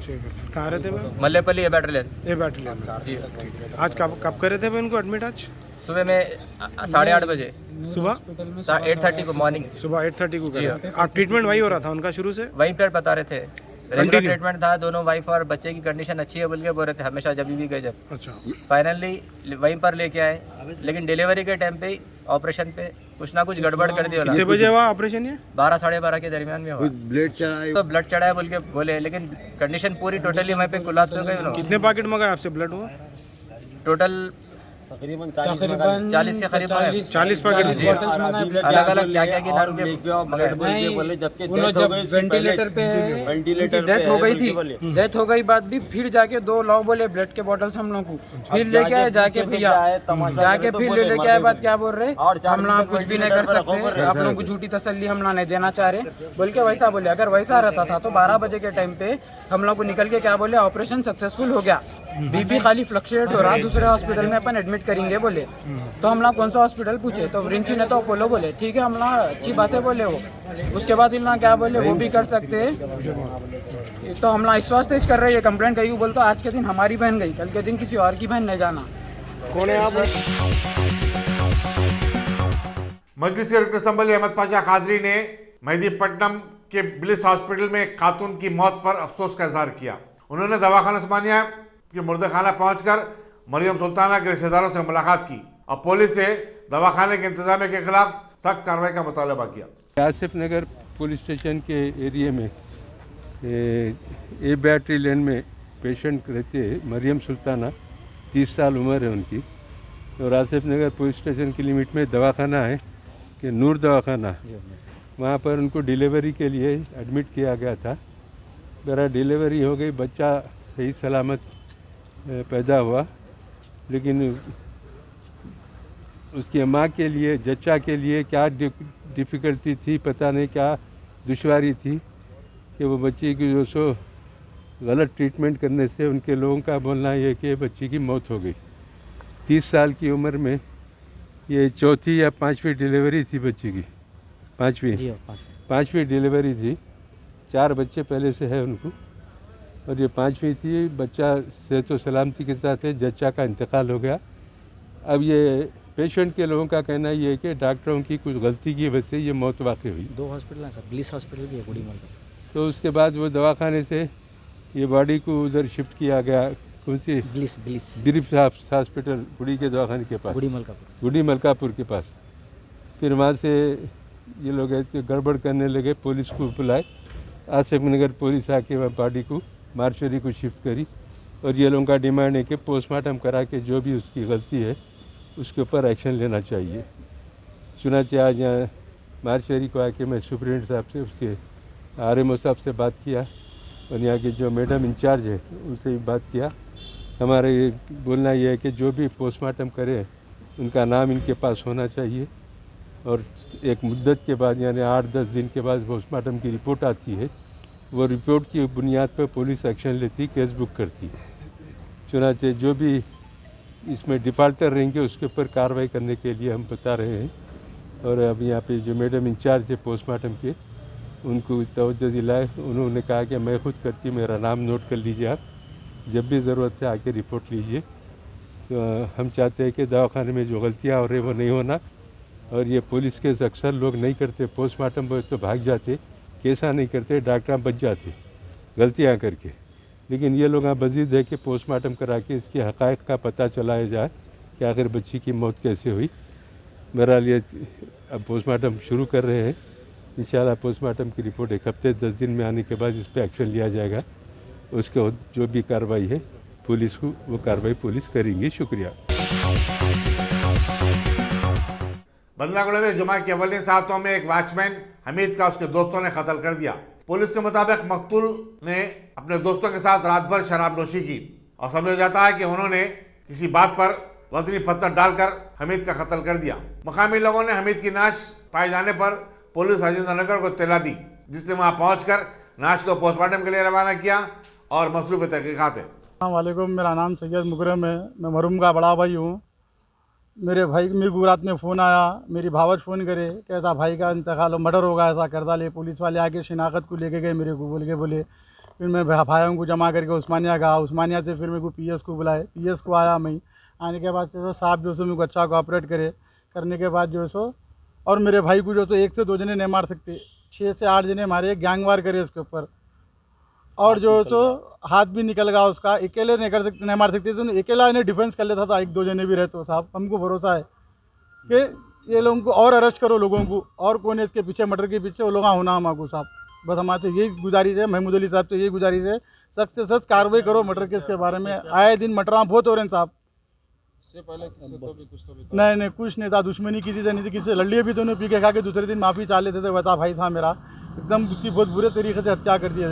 कहाँ रहते हैं? मल्लेपल्ली ए बैटलियन जी। आज कब करे थे इनको एडमिट? आज सुबह में 8:30 बजे, सुबह 8:30 को मॉर्निंग, सुबह 8:30 को करा। आप ट्रीटमेंट वही हो रहा था उनका शुरू से? वहीं पर बता रहे थे, रेगुलर ट्रीटमेंट था। दोनों वाइफ और बच्चे की कंडीशन अच्छी है बोल के बोल रहे थे हमेशा जब भी गए जब। अच्छा, फाइनली वहीं पर लेके आए, लेकिन डिलीवरी के टाइम पे ऑपरेशन पे कुछ ना कुछ गड़बड़ कर दिया। कितने बजे हुआ ऑपरेशन? ये 12 साढ़े 12 के दरमियान में हुआ। ब्लड चढ़ाया तो ब्लड चढ़ाया बोल के बोले, लेकिन कंडीशन पूरी टोटली वहीं पे कोलैप्स हो गई। कितने पैकेट मंगाए आपसे ब्लड? हुआ टोटल तकरीबन 40 के करीब 40 पैकेट अलग अलग क्या क्या की जब वेंटिलेटर पे डेथ हो गई थी, डेथ हो गई बाद भी फिर जाके 2 लॉ बोले ब्लड के बॉटल्स हम लोग को फिर लेके आए, जाके भैया जाके फिर लेके आए। बात क्या बोल रहे, हम लोग कुछ भी नहीं कर सकते, आप लोगों को झूठी तसल्ली हम लोग नहीं देना चाह रहे बोल के वैसा बोले। अगर वैसा रहता था तो 12 बजे के टाइम पे हम लोग को निकल के क्या बोले ऑपरेशन सक्सेसफुल हो गया। बीपी खाली फ्लक्चुएट हो रहा, दूसरे हॉस्पिटल में अपन एडमिट करेंगे बोले। तो हम लोग कौन सा हॉस्पिटल पूछे, तो रिंची ने तो अपोलो बोले। ठीक है, हम लोग अच्छी बातें बोले वो। उसके बाद इन लोग क्या बोले, वो भी कर सकते हैं। तो हम लोग विश्वास तेज कर रहे हैं, कंप्लेंट कही बोलते आज के दिन हमारी बहन गई, कल के दिन किसी और की बहन नहीं जाना। कौन है आप? मजलिस के रुकन असम्बली अहमद पाशा कादरी ने मेहदीपट्टनम के ब्लिस हॉस्पिटल में एक खातून की मौत पर अफसोस का इजहार किया। उन्होंने दवाखाना उस्मानिया के मुर्देखाना पहुंचकर मरियम सुल्ताना के रिश्तेदारों से मुलाकात की और पुलिस से दवाखाने के इंतजामिया के खिलाफ सख्त कार्रवाई का मुतालबा किया। आसिफ नगर पुलिस स्टेशन के एरिया में ए बैटरी लैंड में पेशेंट रहते हैं, मरियम सुल्ताना, 30 साल उम्र है उनकी। और आसिफ नगर पुलिस स्टेशन की लिमिट में दवाखाना है कि नूर दवाखाना, वहाँ पर उनको डिलीवरी के लिए एडमिट किया गया था। मेरा डिलीवरी हो गई, बच्चा सही सलामत पैदा हुआ, लेकिन उसकी माँ के लिए, जच्चा के लिए क्या डिफ़िकल्टी थी पता नहीं, क्या दुश्वारी थी कि वो बच्ची की जो सो गलत ट्रीटमेंट करने से उनके लोगों का बोलना ये कि बच्ची की मौत हो गई। 30 साल की उम्र में ये चौथी या पांचवी डिलीवरी थी बच्ची की, पांचवी डिलीवरी थी। 4 बच्चे पहले से है उनको और ये 5वीं थी। बच्चा सेहत व सलामती के साथ है, जच्चा का इंतकाल हो गया। अब ये पेशेंट के लोगों का कहना ये है कि डॉक्टरों की कुछ गलती की वजह से ये मौत वाक़ई हुई। 2 हॉस्पिटल हैं सर, ब्लिस हॉस्पिटल भी है गुड़ी मल। तो उसके बाद वो दवाखाने से ये बॉडी को उधर शिफ्ट किया गया, कौन सी ब्रिफ हॉस्पिटल गुड़ी के दवाखाने के पास, गुड़ी मलकापुर के पास। फिर वहाँ से ये लोग गड़बड़ करने लगे, पुलिस को बुलाए। आसिफ नगर पुलिस आके वहाँ बॉडी को मार्चरी को शिफ्ट करी और ये लोगों का डिमांड है कि पोस्टमार्टम करा के जो भी उसकी गलती है उसके ऊपर एक्शन लेना चाहिए। चुनाचे आज यहाँ मार्चरी को आके मैं सुप्रीडेंट साहब से, उसके RMO साहब से बात किया और यहाँ की जो मैडम इंचार्ज है उनसे भी बात किया। हमारा ये बोलना ये है कि जो भी पोस्टमार्टम करे उनका नाम इनके पास होना चाहिए और एक मुद्दत के बाद यानी 8-10 दिन के बाद पोस्टमार्टम की रिपोर्ट आती है, वो रिपोर्ट की बुनियाद पर पुलिस एक्शन लेती, केस बुक करती। चुनाचे जो भी इसमें डिफ़ाल्टर रहेंगे उसके ऊपर कार्रवाई करने के लिए हम बता रहे हैं। और अब यहाँ पे जो मैडम इंचार्ज है पोस्टमार्टम के, उनको तवज्जो दिलाए। उन्होंने कहा कि मैं खुद करती, मेरा नाम नोट कर लीजिए, आप जब भी ज़रूरत है आके रिपोर्ट लीजिए। तो हम चाहते हैं कि दवाखाने में जो गलतियाँ हो रही वो नहीं होना। और ये पुलिस केस अक्सर लोग नहीं करते, पोस्टमार्टम पर तो भाग जाते, केसा नहीं करते, डॉक्टर बच जाते गलतियाँ करके। लेकिन ये लोग मज़ीद है कि पोस्टमार्टम करा के इसकी हक़ाइक़ का पता चलाया जाए कि आखिर बच्ची की मौत कैसे हुई। मेरा लिए अब पोस्टमार्टम शुरू कर रहे हैं। इंशाल्लाह पोस्टमार्टम की रिपोर्ट 1 हफ्ते 10 दिन में आने के बाद इस पर एक्शन लिया जाएगा। उसके जो भी कार्रवाई है पुलिस को, वो कार्रवाई पुलिस करेंगी। शुक्रिया। बंदलागुड़ा में जुमा के अवलिन सातों में एक वॉचमैन हमीद का उसके दोस्तों ने कत्ल कर दिया। पुलिस के मुताबिक मकतूल ने अपने दोस्तों के साथ रात भर शराब नोशी की और समझा जाता है कि उन्होंने किसी बात पर वजनी पत्थर डालकर हमीद का कत्ल कर दिया। मकामी लोगों ने हमीद की नाश पाए जाने पर पुलिस राजेंद्र नगर को इत्तला दी, जिसने वहां पहुंचकर नाश को पोस्टमार्टम के लिए रवाना किया और मसरूफ़ तहक़ीक़ात है। वालेकुम, मेरा नाम सैयद मुकरम है, मैं मरहूम का बड़ा भाई हूँ। मेरे को रात में फ़ोन आया, मेरी भावत फ़ोन करे कि ऐसा भाई का इंतकाल मर्डर होगा, ऐसा कर डाले। पुलिस वाले आके शिनाख्त को लेके गए मेरे को, बोले। फिर मैं भाइयों को जमा करके उस्मानिया गया। उस्मानिया से फिर मेरे को PS को बुलाए, PS को आया। मैं आने के बाद जो साहब जो सो मेरे को अच्छा कोऑपरेट करने के बाद जो सो, और मेरे भाई को जो सो 1 से 2 जने नहीं मार सकते, 6 से 8 जने मारे, गैंगवार करे उसके ऊपर। और जो सो हाथ भी निकल गया उसका, अकेले नहीं मार सकते, तो अकेला इन्हें डिफेंस कर लेता था। 1-2 जने भी रहते हो साहब, हमको भरोसा है कि ये लोगों को और अरेस्ट करो, लोगों को और कौन है इसके पीछे, मर्डर के पीछे वो लोग होना हमको साहब। बस हमारे से यही गुजारिश है, महमूद अली साहब से यही गुजारिश है, सख्त से सख्त कार्रवाई करो मर्डर केस के बारे में। आए दिन मर्डर बहुत हो रहे हैं साहब। नहीं कुछ नहीं था, दुश्मनी किसी से नहीं थी, किसी से लड़िए भी तो नहीं, पी के खा के दूसरे दिन माफ़ी चाह लेते थे। वैसा भाई था मेरा, एकदम उसकी बहुत बुरे तरीके से हत्या कर दिया।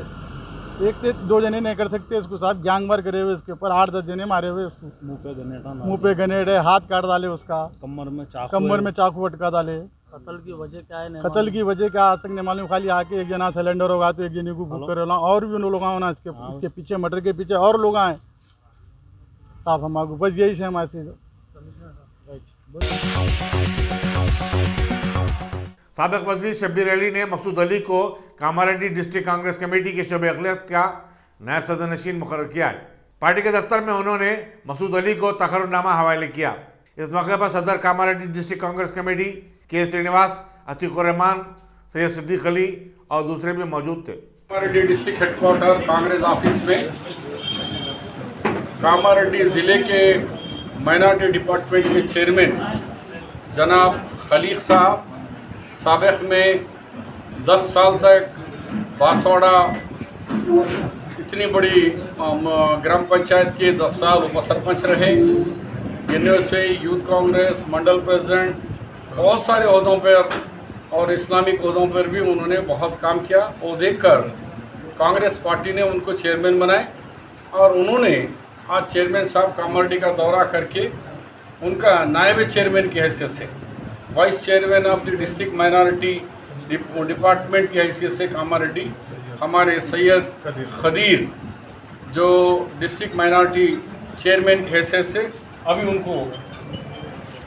1 से 2 जने नहीं कर सकते इसको साहब, गैंगवार करे हुए इसके ऊपर, 8-10 जने मारे हुए इसको। मुंह पे गनेड है, हाथ काट डाले उसका, कमर में चाकू अटका डाले। कत्ल की वजह क्या है? कत्ल की वजह क्या आज तक नहीं मालूम। खाली आके एक जना सिलेंडर होगा तो एक जने को बुक कर, और भी उन लोग होना इसके पीछे, मर्डर के पीछे और लोग आए। स्टाफ हमारे बस यही से हमारे से। साबिक वज़ीर शब्बीर अली ने मकसूद अली को कामारेड्डी डिस्ट्रिक्ट कांग्रेस कमेटी के शोबे अक़लियत का नायब सदर नशीन मुकर्रर किया है। पार्टी के दफ्तर में उन्होंने मकसूद अली को तकर्रुरनामा हवाले किया। इस मौके पर सदर कामारेड्डी डिस्ट्रिक्ट कांग्रेस कमेटी के श्रीनिवास, अतीकुर रहमान, सैयद सिद्दीक अली और दूसरे भी मौजूद थे। Kamareddy district headquarter Congress office में कामारेड्डी ज़िले के माइनॉरिटी डिपार्टमेंट के चेयरमैन जनाब खलीक साहब, साबिक़ में 10 साल तक बांसवाड़ा इतनी बड़ी ग्राम पंचायत के 10 साल उप सरपंच रहे, यूनिवर्सिटी यूथ कांग्रेस मंडल प्रेसिडेंट, बहुत सारे ओहदों पर और इस्लामिक ओहदों पर भी उन्होंने बहुत काम किया। वो देखकर कांग्रेस पार्टी ने उनको चेयरमैन बनाए और उन्होंने आज चेयरमैन साहब कामारेड्डी का दौरा करके उनका नायब चेयरमैन की हैसियत से, vice chairman of the district minority department की हैसियत से कामारेड्डी हमारे सैयद खदीर जो डिस्ट्रिक्ट माइनॉरिटी चेयरमैन की हैसियत से अभी उनको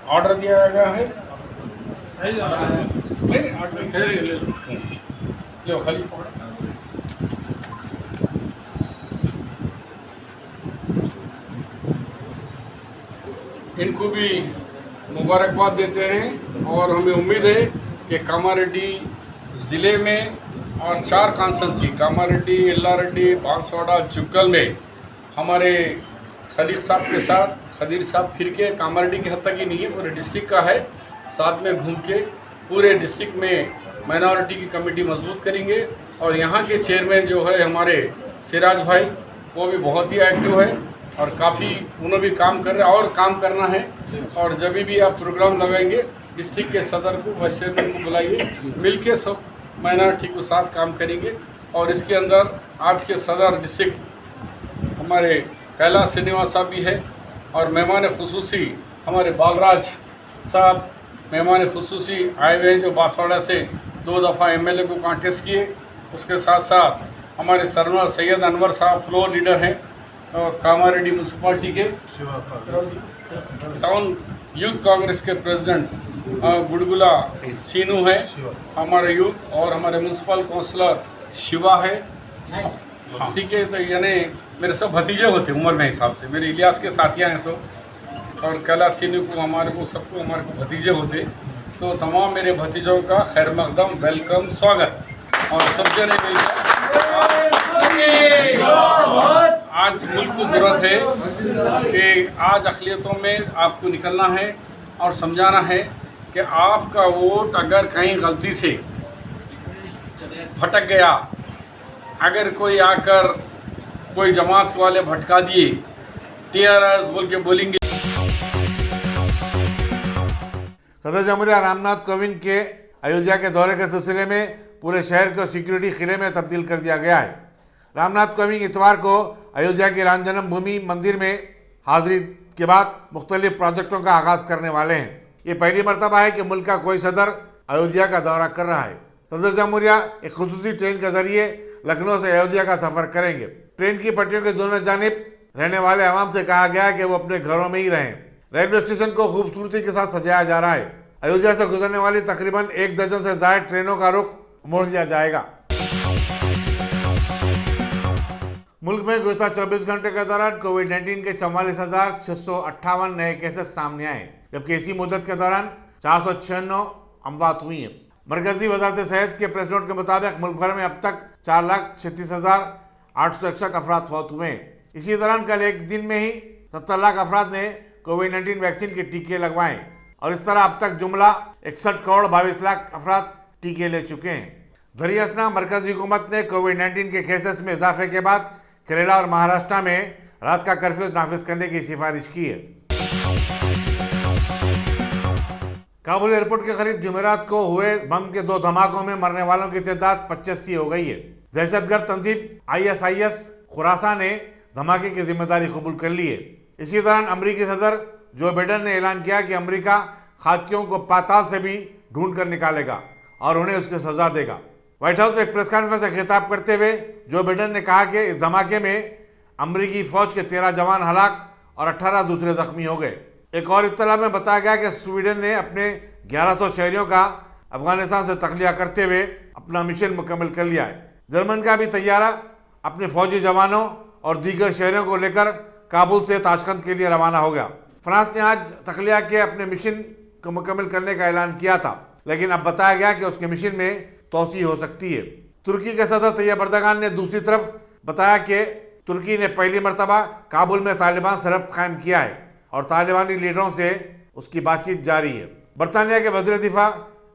ऑर्डर दिया गया है। इनको भी मुबारकबाद देते हैं और हमें उम्मीद है कि कामारेड्डी ज़िले में और 4 कॉन्स्टिट्यूंसी कामारेड्डी, एल्लारेड्डी, बांसवाड़ा, जुग्गल में हमारे खलीक साहब के साथ खदीर साहब फिर के कामारेड्डी की हद तक ही नहीं है, पूरे डिस्ट्रिक्ट का है, साथ में घूम के पूरे डिस्ट्रिक्ट में माइनॉरिटी की कमेटी मजबूत करेंगे। और यहाँ के चेयरमैन जो है हमारे सिराज भाई, वो भी बहुत ही एक्टिव है और काफ़ी उन्होंने भी काम कर रहे हैं और काम करना है। और जब भी आप प्रोग्राम लगाएंगे डिस्ट्रिक्ट के सदर को, वाइस चेयरमैन को बुलाइए, मिलके सब माइनॉरिटी के साथ काम करेंगे। और इसके अंदर आज के सदर डिस्ट्रिक्ट हमारे कैलाश श्रीनिवास साहब भी है और मेहमान खुसूसी हमारे बालराज साहब मेहमान खुसूसी आए हुए हैं जो बांसवाड़ा से 2 दफ़ा MLA को कॉन्टेस्ट किए। उसके साथ साथ हमारे सरवर सैयद अनवर साहब फ्लोर लीडर हैं और कामारेड्डी म्यूनसिपालिटी के टाउन यूथ कांग्रेस के प्रेसिडेंट गुड़गुला सीनू है हमारे यूथ, और हमारे म्यूनसिपल काउंसलर शिवा है। हाँ ठीक है, तो यानी मेरे सब भतीजे होते उम्र में हिसाब से, मेरे इलियास के साथियाँ हैं सो, और कैलाश सीनू को हमारे को सबको हमारे को भतीजे होते। तो तमाम मेरे भतीजों का खैर मकदम, वेलकम, स्वागत। और सब जने आज मुल्क को ज़रूरत है कि आज अक़लियतों में आपको निकलना है और समझाना है कि आपका वोट अगर कहीं गलती से भटक गया, अगर कोई आकर कोई जमात वाले भटका दिए, TRS बोल के बोलेंगे। सदर जमहूरिया रामनाथ कोविंद के अयोध्या के दौरे के सिलसिले में पूरे शहर को सिक्योरिटी किले में तब्दील कर दिया गया है। रामनाथ कोविंद इतवार को अयोध्या की राम जन्मभूमि मंदिर में हाजिरी के बाद मुख्तलिफ प्रोजेक्टों का आगाज़ करने वाले हैं। ये पहली मरतबा है कि मुल्क का कोई सदर अयोध्या का दौरा कर रहा है। सदर जमहूरिया एक खुसूसी ट्रेन के जरिए लखनऊ से अयोध्या का सफ़र करेंगे। ट्रेन की पटरियों के दोनों जानिब रहने वाले आवाम से कहा गया है कि वो अपने घरों में ही रहें। रेलवे स्टेशन को खूबसूरती के साथ सजाया जा रहा है। अयोध्या से गुजरने वाली तकरीबन 1 दर्जन से ज़्यादा ट्रेनों का रुख मोड़ दिया जाएगा। मुल्क में गुज़श्ता 24 घंटे के दौरान कोविड-19 के 44,658 नए केसेस सामने आए, जबकि इसी मुद्दत के दौरान 496 अमवात हुई हैं। मरकजी वजारत सेहत के प्रेस नोट के मुताबिक मुल्क भर में अब तक 4,36,861 अफराद फौत हुए हैं। इसी दौरान कल एक दिन में ही 70 लाख अफराद ने कोविड-19 वैक्सीन के टीके लगवाए और इस तरह अब तक जुमला 61 करोड़ 22 लाख अफराद टीके ले चुके हैं। दरिया असना मरकजी हुकूमत ने कोविड-19 के केसेस में इजाफे के बाद केरला और महाराष्ट्र में रात का कर्फ्यू नाफिज करने की सिफारिश की है। काबुल एयरपोर्ट के करीब जुमेरात को हुए बम के 2 धमाकों में मरने वालों की तादाद 85 हो गई है। दहशतगर्द तंजीम ISIS खुरासा ने धमाके की जिम्मेदारी कबूल कर ली है। इसी दौरान अमरीकी सदर जो बाइडेन ने ऐलान किया कि अमरीका खातियों को पाताल से भी ढूंढ कर निकालेगा और उन्हें उसकी सजा देगा। व्हाइट हाउस में एक प्रेस कॉन्फ्रेंस से खिताब करते हुए जो बाइडेन ने कहा कि इस धमाके में अमरीकी फौज के 13 जवान हलाक और 18 दूसरे जख्मी हो गए। एक और इत्तला में बताया गया कि स्वीडन ने अपने 1100 शहरियों का अफगानिस्तान से तखलिया करते हुए अपना मिशन मुकम्मल कर लिया है। जर्मन का भी तैयारा अपने फौजी जवानों और दीगर शहरों को लेकर काबुल से ताशकंद के लिए रवाना हो गया। फ्रांस ने आज तखलिया के अपने मिशन को मुकम्मल करने का ऐलान किया था, लेकिन अब बताया गया कि उसके मिशन में तोसी हो सकती है। तुर्की के सदर तैयब एर्दोगान ने दूसरी तरफ बताया कि तुर्की ने पहली मरतबा काबुल में तालिबान से रब्त कायम किया है और तालिबानी लीडरों से उसकी बातचीत जारी है। बरतानिया के वज़ीर दिफा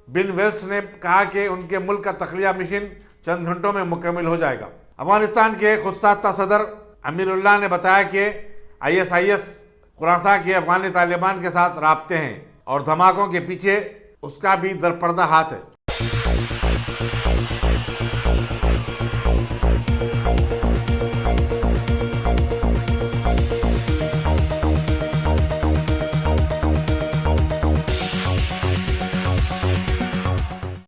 बिन वेल्स ने कहा कि उनके मुल्क का तखलिया मिशन चंद घंटों में मुकम्मल हो जाएगा। अफगानिस्तान के खुदसाख्ता सदर अमीरुल्लाह ने बताया कि ISIS खुरासा के अफगानी तालिबान के साथ राब्ते हैं और धमाकों के पीछे उसका भी दरपर्दा हाथ है।